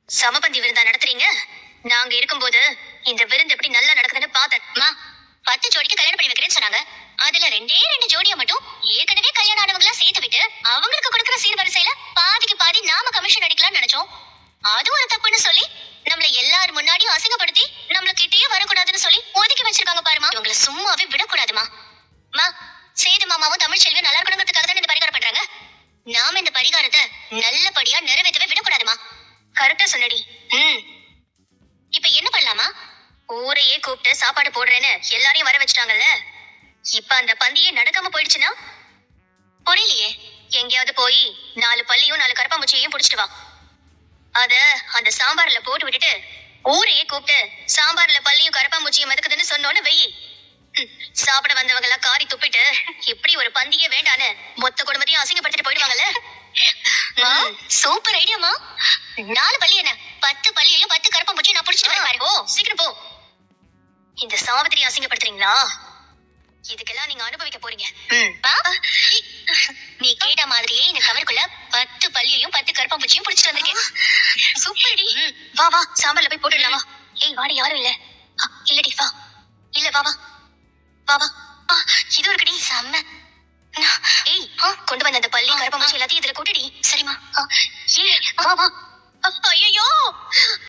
சமபந்தி விருந்தா நடத்துறீங்க? நாங்க இருக்கும்போது இந்த விருந்து எப்படி நல்லா நடக்குதுன்னு பார்த்தேன். 10 ஜோடிக்கு கல்யாணம் பண்ணி வைக்கிறேன்னு சொன்னாங்க. அதுல 2 ஜோடியா மட்டும் ஏற்கனவே கல்யாணம் ஆனவங்களா சேர்த்து விட்டு அவங்களுக்கு கொடுக்கிற சீர்வரிசையில பாதிக்கு பாதி நாம கமிஷன் அடிக்கலாம்னு நினைச்சோம். அது ஒரு தப்புன்னு சொல்லி நம்மள எல்லாரும் முன்னாடியும் அசிங்கப்படுத்தி நம்மள கிட்டயே வரக்கூடாதுன்னு சொல்லி ஒதுக்கி வச்சிருக்காங்க பாருமா. இவங்களை சும்மாவே விடக்கூடாதுமா. சேது மாமாவும் தமிழ்ச்செல்வியும் நல்லா இருக்கணுங்கிறதுக்காக தான் இந்த பரிகாரம் பண்றாங்க. நாம இந்த பரிகாரத்தை நல்லபடியா நிறைவேற்றவே விடக்கூடாதுமா. கரெக்டா சொன்னடி. இப்ப என்ன பண்ணலாமா? ஊரையே கூப்பிட்டு சாப்பாடு போடுறேன்னு எல்லாரையும் வர வச்சுட்டாங்கல்ல. இப்ப அந்த பந்தியே நடக்காம போயிடுச்சுன்னா? புரியலையே. எங்கேயாவது போய் 4 பள்ளியும் 4 கரப்பாம்பூச்சியையும் புடிச்சிட்டு வா. அத அந்த சாம்பார்ல போட்டு விட்டுட்டு ஊரையே கூப்பிட்டு சாம்பார்ல பள்ளியும் கரப்பாம்பூச்சியும் மிதக்குதுன்னு சொன்னோன்னு வெயி. சாப்பிட வந்தவங்க எல்லாம் காரி துப்பிட்டு இப்படி ஒரு பந்தியே வேண்டான்னு மொத்த குடும்பத்தையும் அசிங்கப்படுத்திட்டு போயிடுவாங்கல்ல. சூப்பர் ஐடியாமா. 4 பள்ளி என்ன 10 பள்ளியையும் 10 கரப்பாம்பூச்சியும் நான் புடிச்சிட்டு வரேன். ஓ சீக்கிரம் போ. இந்த சாவித்திரி அசிங்கப்படுத்துறீங்களா? இதுக்கெல்லாம் நீங்க அனுபவிக்க போறீங்க. நீ கேட்ட மாதிரியே இந்த கவருக்குள்ள 10 பள்ளியையும் 10 கரப்பாம்பூச்சியும் புடிச்சிட்டு வந்திருக்கேன். சூப்பர்டி. வா வா சாம்பார்ல போய் போட்டுடலாமா? ஏய் வாடி யாரும் இல்ல. இல்லடி வா. இல்ல வா வா வா வா. இது இருக்குடி செம்ம. ஏய் கொண்டு வந்த அந்த பள்ளி கரப்பாம்பூச்சி எல்லாத்தையும் இதுல கொட்டுடி. சரிமா? ஏய் வா வா. ஐயோ